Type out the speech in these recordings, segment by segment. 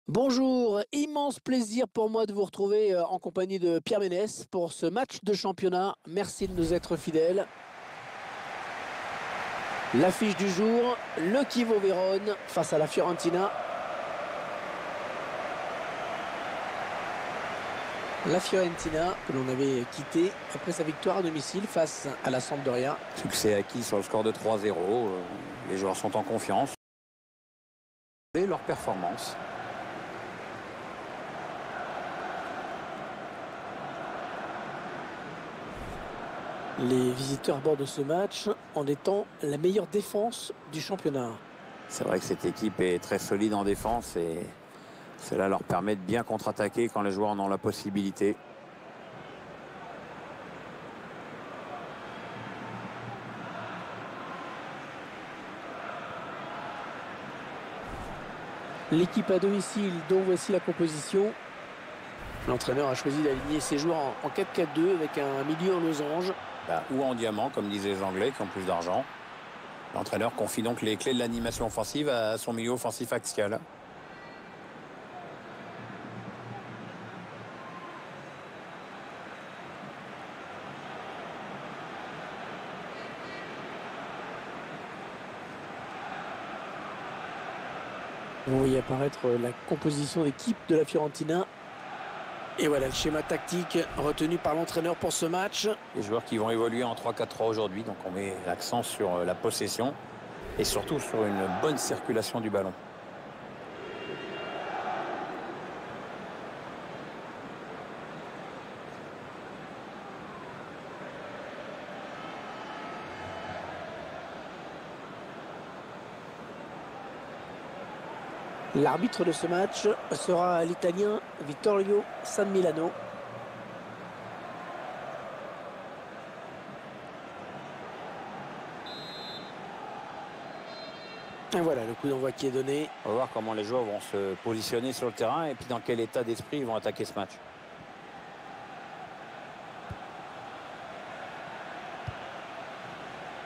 Bonjour, immense plaisir pour moi de vous retrouver en compagnie de Pierre Ménès pour ce match de championnat. Merci de nous être fidèles. L'affiche du jour, le Chievo Vérone face à la Fiorentina. La Fiorentina que l'on avait quittée après sa victoire à domicile face à la Sampdoria. Succès acquis sur le score de 3-0. Les joueurs sont en confiance. Et leur performance. Les visiteurs abordent ce match en étant la meilleure défense du championnat. C'est vrai que cette équipe est très solide en défense et cela leur permet de bien contre-attaquer quand les joueurs en ont la possibilité. L'équipe à domicile dont voici la composition. L'entraîneur a choisi d'aligner ses joueurs en 4-4-2 avec un milieu en losange. Ou en diamant, comme disaient les Anglais, qui ont plus d'argent. L'entraîneur confie donc les clés de l'animation offensive à son milieu offensif axial. Vous voyez apparaître la composition d'équipe de la Fiorentina. Et voilà le schéma tactique retenu par l'entraîneur pour ce match. Les joueurs qui vont évoluer en 3-4-3 aujourd'hui, donc on met l'accent sur la possession et surtout sur une bonne circulation du ballon. L'arbitre de ce match sera l'Italien Vittorio San Milano. Et voilà le coup d'envoi qui est donné. On va voir comment les joueurs vont se positionner sur le terrain et puis dans quel état d'esprit ils vont attaquer ce match.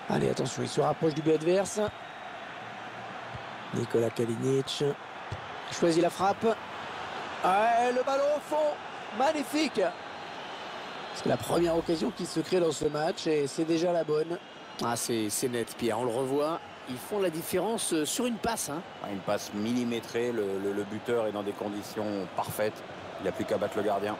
Allez, attention, il se rapproche du but adverse. Nikola Kalinic choisit la frappe. Ah, le ballon au fond, magnifique. C'est la première occasion qui se crée dans ce match et c'est déjà la bonne. Ah, c'est net, Pierre, on le revoit. Ils font la différence sur une passe. Une passe millimétrée, le buteur est dans des conditions parfaites. Il n'a plus qu'à battre le gardien.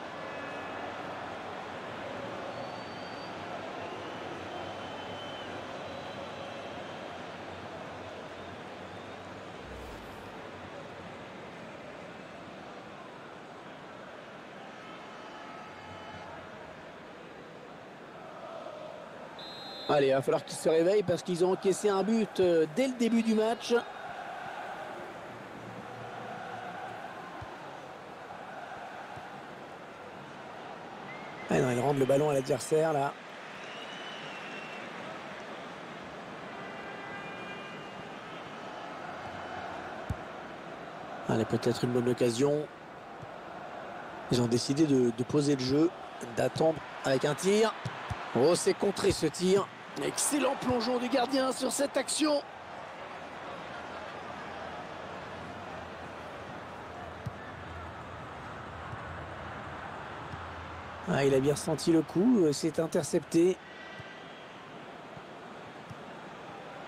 Allez, il va falloir qu'ils se réveillent parce qu'ils ont encaissé un but dès le début du match. Ah non, ils rendent le ballon à l'adversaire là. Allez, peut-être une bonne occasion. Ils ont décidé de poser le jeu, d'attendre avec un tir. Oh, c'est contré ce tir. Excellent plongeon du gardien sur cette action. Ah, il a bien ressenti le coup, c'est intercepté.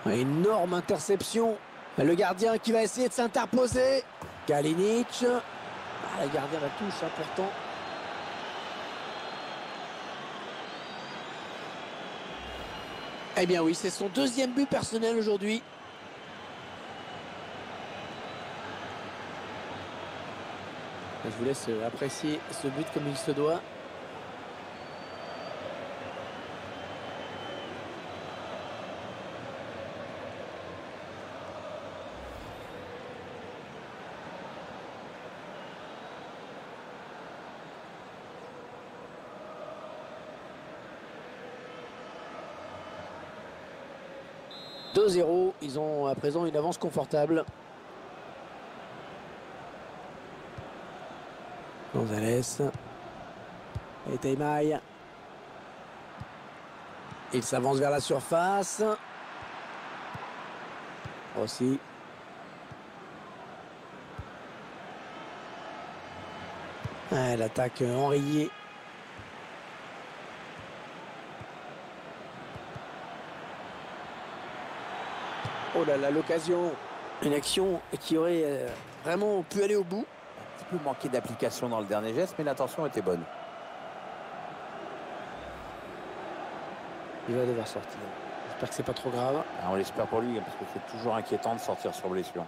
Ah, énorme interception. Le gardien qui va essayer de s'interposer. Kalinic. Ah, le gardien la touche, important. Eh bien oui, c'est son deuxième but personnel aujourd'hui. Je vous laisse apprécier ce but comme il se doit. « 2-0, ils ont à présent une avance confortable. Gonzalez. Et Taymaï. Il s'avance vers la surface. Aussi. Ouais, l'attaque enrayée. Oh là là, l'occasion. Une action qui aurait vraiment pu aller au bout. Un petit peu manqué d'application dans le dernier geste, mais l'intention était bonne. Il va devoir sortir. J'espère que c'est pas trop grave. Ah, on l'espère pour lui, parce que c'est toujours inquiétant de sortir sur blessure.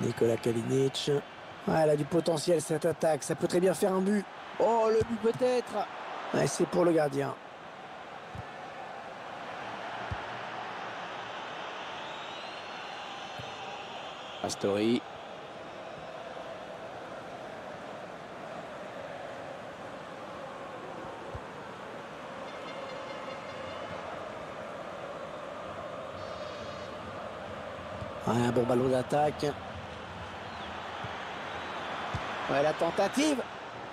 Nikola Kalinic. Ah, elle a du potentiel cette attaque. Ça peut très bien faire un but. Oh, le but peut-être. Ouais, c'est pour le gardien. Astori. Ouais, un bon ballon d'attaque. Ouais, la tentative.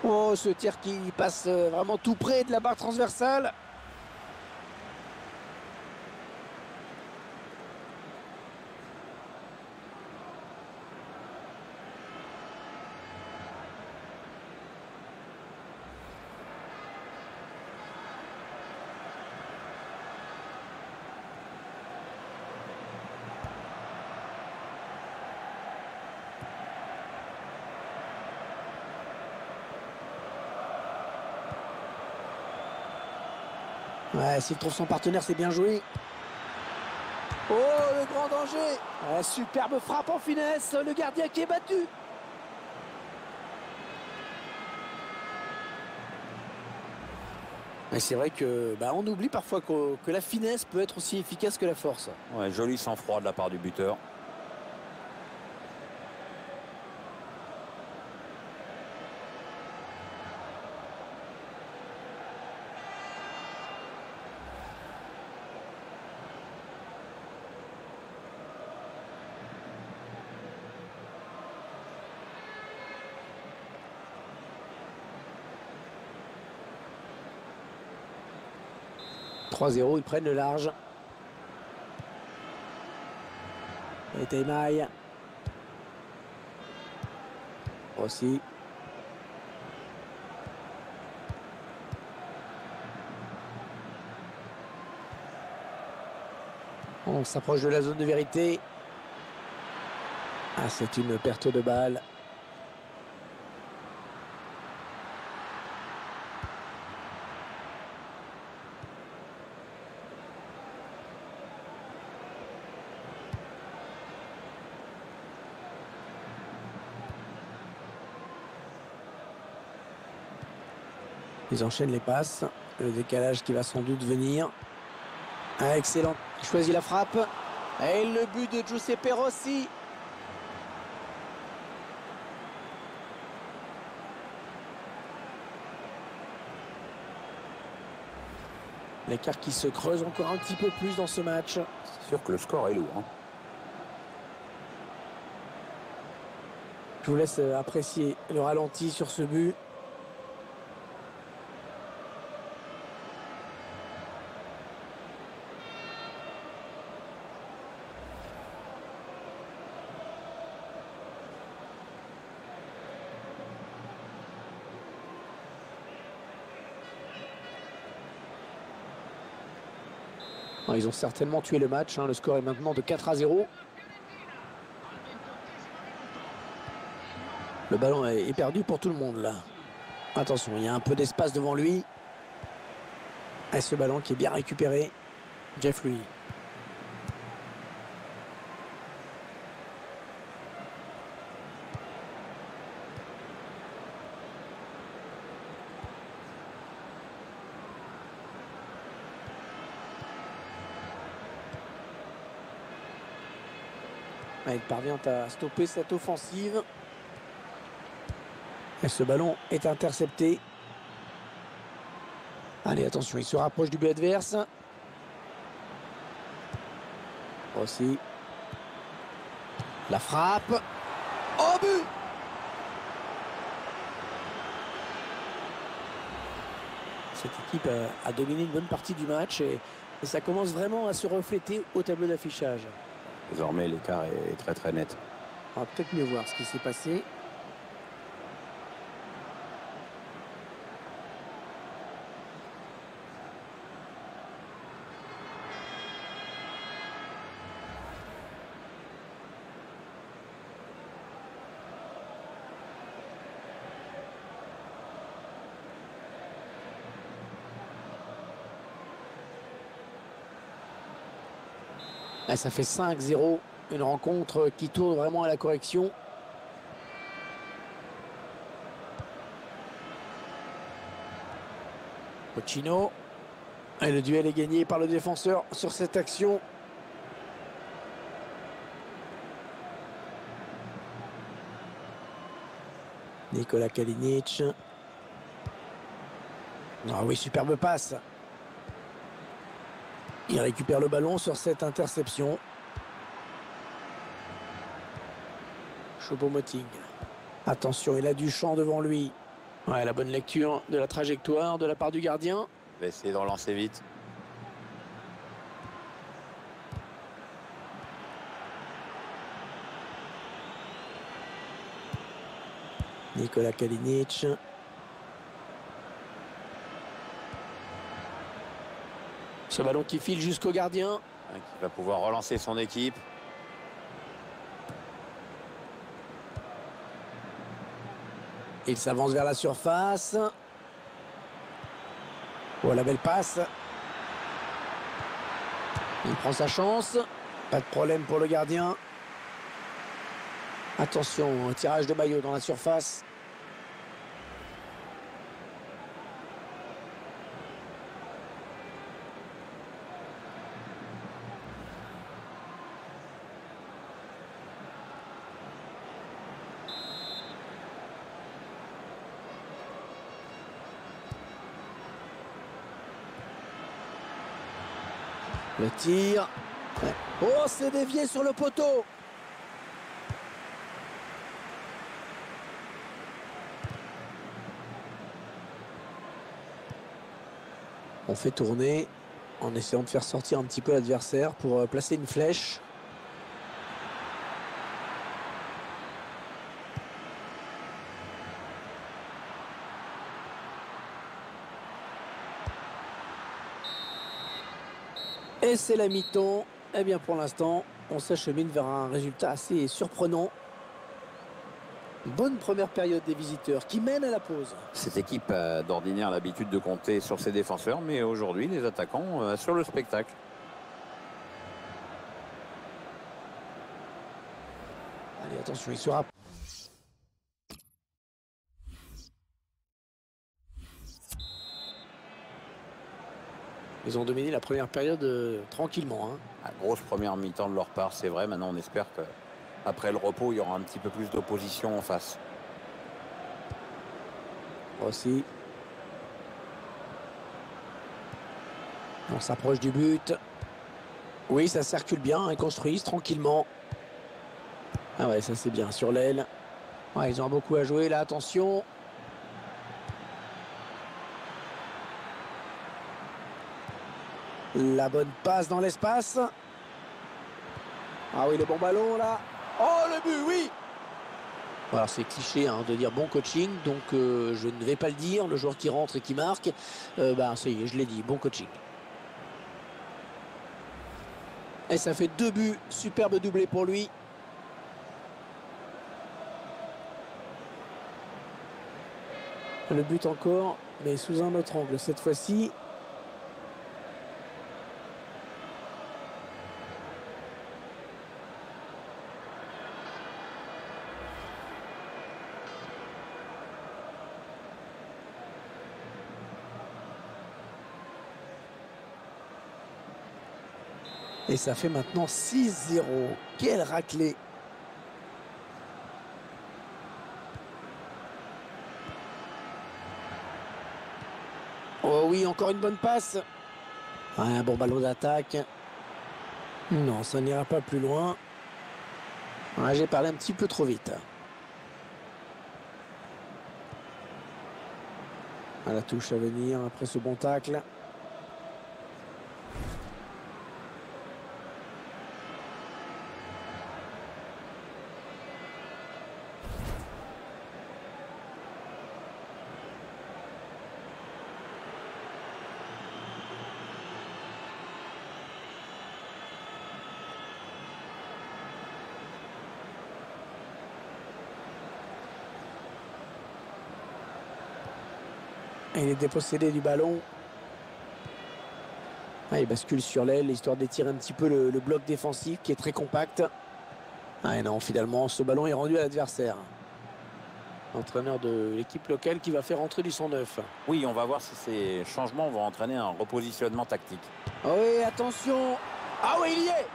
Oh, ce tir qui passe vraiment tout près de la barre transversale. Ouais, s'il trouve son partenaire, c'est bien joué. Oh, le grand danger. Ouais, superbe frappe en finesse. Le gardien qui est battu. Et c'est vrai que on oublie parfois que la finesse peut être aussi efficace que la force. Ouais, joli sang-froid de la part du buteur. « 3-0, ils prennent le large. Et Temaille. Aussi. On s'approche de la zone de vérité. Ah, c'est une perte de balle. Ils enchaînent les passes. Le décalage qui va sans doute venir. Ah, excellent. Il choisit la frappe. Et le but de Giuseppe Rossi. L'écart qui se creuse encore un petit peu plus dans ce match. C'est sûr que le score est lourd. Hein. Je vous laisse apprécier le ralenti sur ce but. Ils ont certainement tué le match. Le score est maintenant de 4-0. Le ballon est perdu pour tout le monde là. Attention, il y a un peu d'espace devant lui. Et ce ballon qui est bien récupéré. Jeff Louis. Il parvient à stopper cette offensive. Et ce ballon est intercepté. Allez, attention, il se rapproche du but adverse. Aussi. La frappe. Oh, but! Cette équipe a dominé une bonne partie du match et ça commence vraiment à se refléter au tableau d'affichage. Désormais, l'écart est très très net. On va peut-être mieux voir ce qui s'est passé. Là, ça fait 5-0. Une rencontre qui tourne vraiment à la correction. Pochettino. Et le duel est gagné par le défenseur sur cette action. Nikola Kalinic. Ah oui, superbe passe. Il récupère le ballon sur cette interception. Choupo-Moting. Attention, il a du champ devant lui. Ouais, la bonne lecture de la trajectoire de la part du gardien. Il va essayer de relancer vite. Nikola Kalinic. Ce ballon qui file jusqu'au gardien. Qui va pouvoir relancer son équipe. Il s'avance vers la surface. Oh, la belle passe. Il prend sa chance. Pas de problème pour le gardien. Attention, un tirage de maillot dans la surface. Le tir. Oh, c'est dévié sur le poteau. On fait tourner en essayant de faire sortir un petit peu l'adversaire pour placer une flèche. Et c'est la mi-temps. Eh bien, pour l'instant, on s'achemine vers un résultat assez surprenant. Bonne première période des visiteurs qui mènent à la pause. Cette équipe a d'ordinaire l'habitude de compter sur ses défenseurs, mais aujourd'hui, les attaquants assurent le spectacle. Allez, attention, il sera... Ils ont dominé la première période tranquillement. La grosse première mi-temps de leur part, c'est vrai. Maintenant, on espère qu'après le repos, il y aura un petit peu plus d'opposition en face. Aussi. On s'approche du but. Oui, ça circule bien, ils construisent tranquillement. Ah ouais, ça c'est bien, sur l'aile. Ouais, ils ont beaucoup à jouer là, attention. La bonne passe dans l'espace. Ah oui, le bon ballon là. Oh, le but, oui. Alors c'est cliché de dire bon coaching, donc je ne vais pas le dire. Le joueur qui rentre et qui marque, ça y est, je l'ai dit, bon coaching. Et ça fait 2 buts, superbe doublé pour lui. Le but encore, mais sous un autre angle cette fois-ci. Et ça fait maintenant 6-0. Quelle raclée! Oh oui, encore une bonne passe. Un bon ballon d'attaque. Non, ça n'ira pas plus loin. Ouais, j'ai parlé un petit peu trop vite. À la touche à venir après ce bon tacle. Et il est dépossédé du ballon. Ah, il bascule sur l'aile, histoire d'étirer un petit peu le bloc défensif qui est très compact. Ah et non, finalement, ce ballon est rendu à l'adversaire. L'entraîneur de l'équipe locale qui va faire entrer du 109. Oui, on va voir si ces changements vont entraîner un repositionnement tactique. Ah oui, attention. Ah oui, il y est.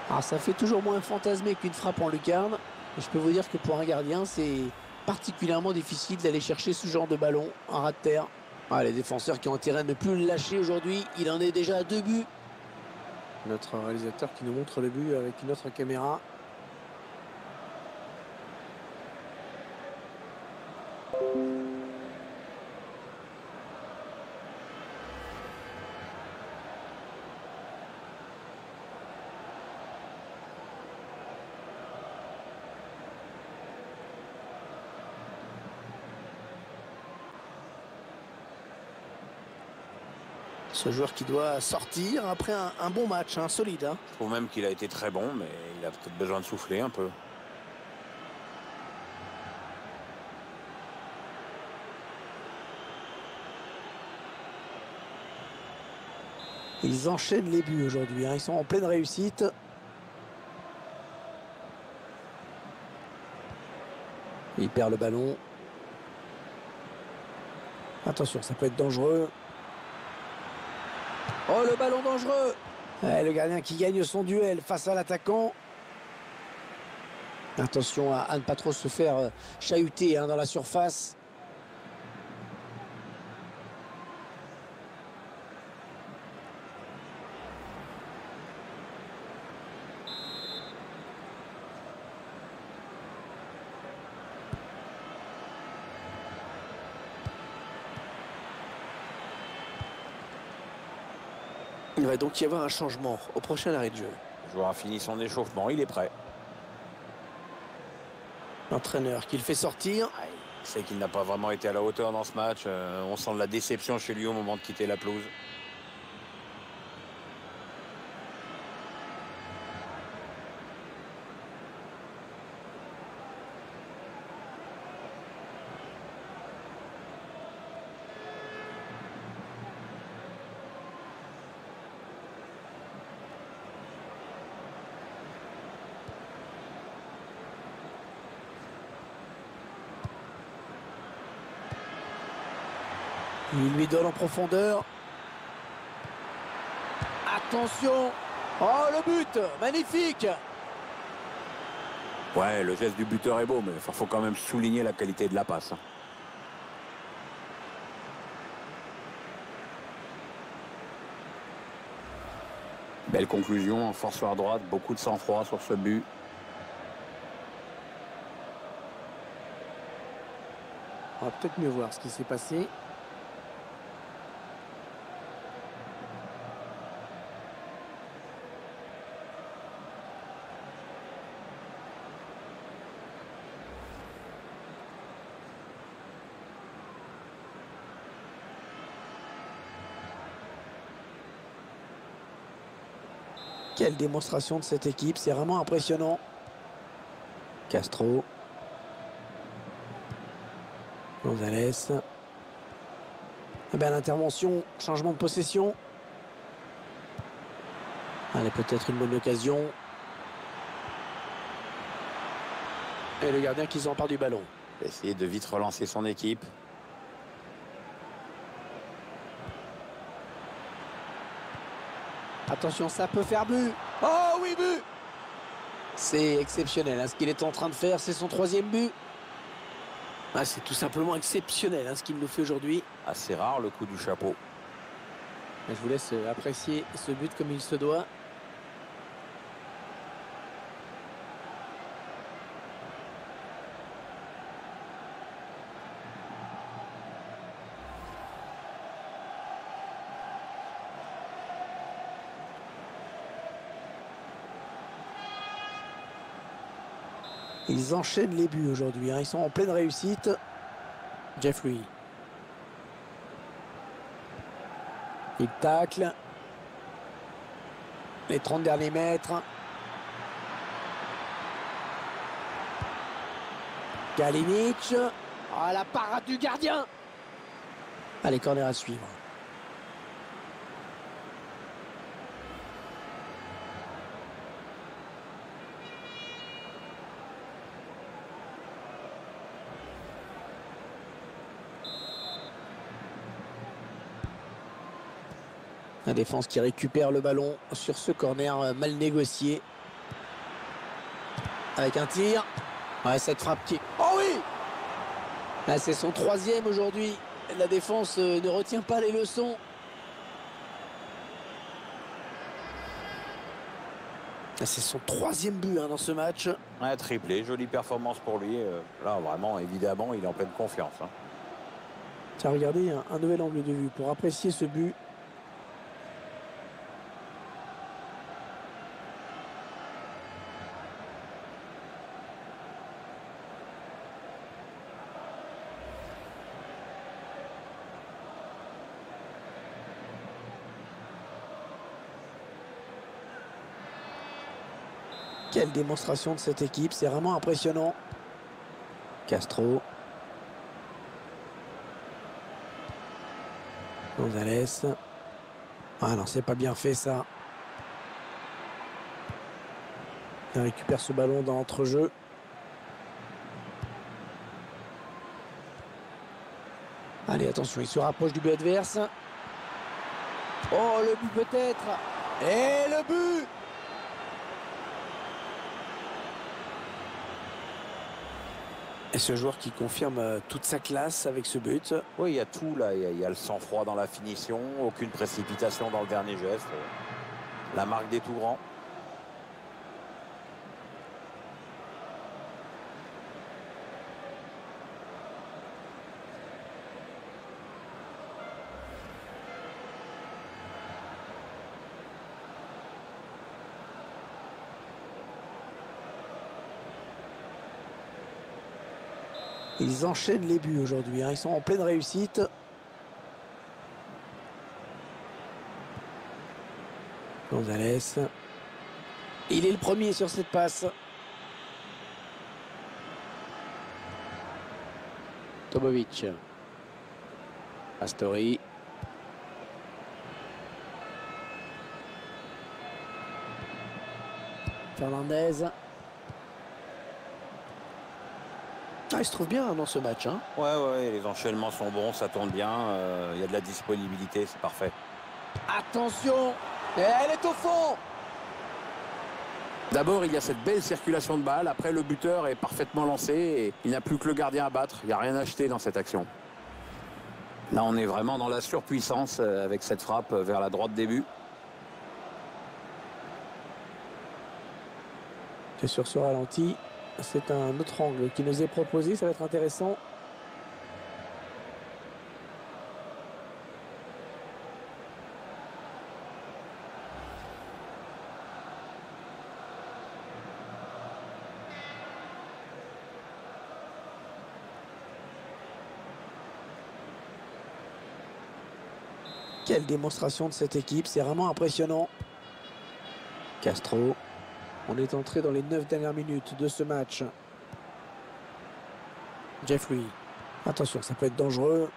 Alors ça fait toujours moins fantasmer qu'une frappe en lucarne. Et je peux vous dire que pour un gardien, c'est particulièrement difficile d'aller chercher ce genre de ballon en ras de terre. Ah, les défenseurs qui ont intérêt à ne plus le lâcher aujourd'hui. Il en est déjà à 2 buts. Notre réalisateur qui nous montre le but avec une autre caméra. Ce joueur qui doit sortir après un bon match, solide. Je trouve même qu'il a été très bon, mais il a peut-être besoin de souffler un peu. Ils enchaînent les buts aujourd'hui. Ils sont en pleine réussite. Il perd le ballon. Attention, ça peut être dangereux. Oh, le ballon dangereux. Ouais, le gardien qui gagne son duel face à l'attaquant. Attention à ne pas trop se faire chahuter dans la surface. Il va donc y avoir un changement au prochain arrêt de jeu. Le joueur a fini son échauffement, il est prêt. L'entraîneur qui le fait sortir. Il sait qu'il n'a pas vraiment été à la hauteur dans ce match. On sent de la déception chez lui au moment de quitter la pelouse. Il lui donne en profondeur. Attention. Oh, le but. Magnifique. Ouais, le geste du buteur est beau, mais il faut quand même souligner la qualité de la passe. Belle conclusion, force sur droite, beaucoup de sang-froid sur ce but. On va peut-être mieux voir ce qui s'est passé. Quelle démonstration de cette équipe, c'est vraiment impressionnant. Castro. Gonzalez. Eh bien, l'intervention, changement de possession. Allez, peut-être une bonne occasion. Et le gardien qui s'empare du ballon. Il va essayer de vite relancer son équipe. Attention, ça peut faire but. Oh oui, but. C'est exceptionnel ce qu'il est en train de faire. C'est son 3e but. Ah, c'est tout simplement exceptionnel ce qu'il nous fait aujourd'hui. Assez rare le coup du chapeau. Je vous laisse apprécier ce but comme il se doit. Ils enchaînent les buts aujourd'hui, hein. Ils sont en pleine réussite. Jeffrey. Il tacle. Les 30 derniers mètres. Kalinic. Ah, la parade du gardien. Allez, corner à suivre. La défense qui récupère le ballon sur ce corner mal négocié. Avec un tir. Ouais, cette frappe qui... Oh oui! Là, c'est son 3e aujourd'hui. La défense ne retient pas les leçons. C'est son 3e but dans ce match. Un triplé, jolie performance pour lui. Là, vraiment, évidemment, il est en pleine confiance. Hein. Tiens, regardez, un nouvel angle de vue pour apprécier ce but. Quelle démonstration de cette équipe, c'est vraiment impressionnant. Castro. Gonzalez. Ah non, c'est pas bien fait ça. Il récupère ce ballon dans l'entrejeu. Allez, attention, il se rapproche du but adverse. Oh, le but peut-être. Et le but! Et ce joueur qui confirme toute sa classe avec ce but. Oui, il y a tout là. Il y a le sang-froid dans la finition, aucune précipitation dans le dernier geste. La marque des tout grands. Ils enchaînent les buts aujourd'hui, hein. Ils sont en pleine réussite. Gonzalez. Il est le premier sur cette passe. Tobovic. Astori. Fernandez. Ah, il se trouve bien dans ce match. Hein. Ouais, les enchaînements sont bons, ça tourne bien. Il y a de la disponibilité, c'est parfait. Attention! Et elle est au fond! D'abord, il y a cette belle circulation de balle. Après, le buteur est parfaitement lancé et il n'y a plus que le gardien à battre. Il n'y a rien à acheter dans cette action. Là, on est vraiment dans la surpuissance avec cette frappe vers la droite des buts. Et sur ce ralenti, c'est un autre angle qui nous est proposé. Ça va être intéressant. Quelle démonstration de cette équipe, c'est vraiment impressionnant. Castro. On est entré dans les 9 dernières minutes de ce match. Jeffrey. Attention, ça peut être dangereux.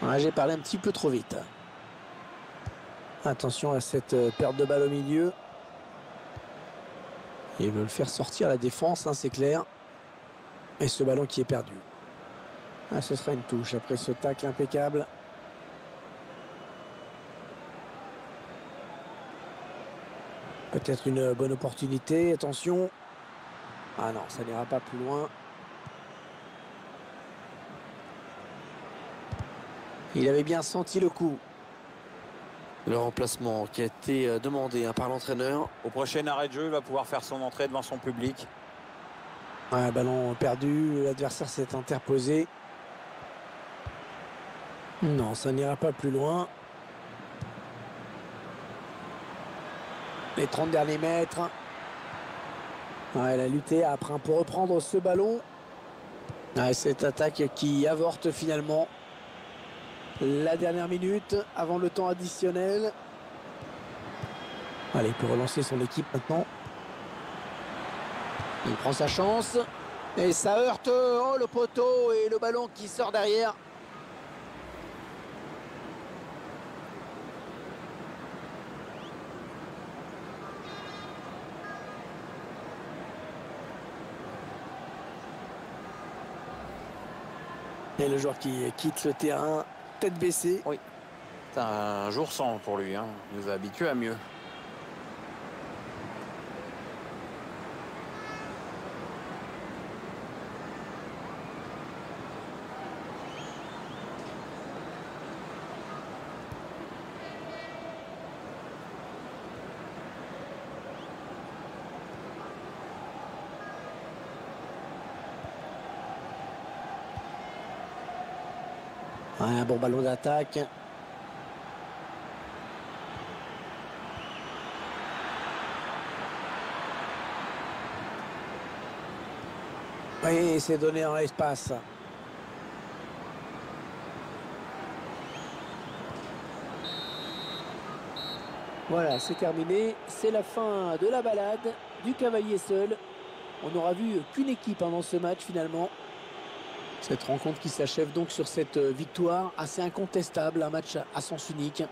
Ouais, j'ai parlé un petit peu trop vite. Attention à cette perte de balle au milieu. Ils veulent faire sortir la défense, hein, c'est clair. Et ce ballon qui est perdu. Ah, ce sera une touche après ce tacle impeccable. Peut-être une bonne opportunité, attention. Ah non, ça n'ira pas plus loin. Il avait bien senti le coup. Le remplacement qui a été demandé par l'entraîneur. Au prochain arrêt de jeu, il va pouvoir faire son entrée devant son public. Ouais, ballon perdu, l'adversaire s'est interposé. Non, ça n'ira pas plus loin. Les 30 derniers mètres. Ouais, elle a lutté après pour reprendre ce ballon. Ouais, cette attaque qui avorte finalement. La dernière minute avant le temps additionnel. Allez, il peut relancer son équipe maintenant. Il prend sa chance. Et ça heurte le poteau et le ballon qui sort derrière. Et le joueur qui quitte le terrain, tête baissée. Oui, c'est un jour sans pour lui, hein. Il nous a habitués à mieux. Ouais, un bon ballon d'attaque. Oui, c'est donné dans l'espace. Voilà, c'est terminé. C'est la fin de la balade du cavalier seul. On n'aura vu qu'une équipe dans ce match finalement. Cette rencontre qui s'achève donc sur cette victoire assez incontestable, un match à sens unique.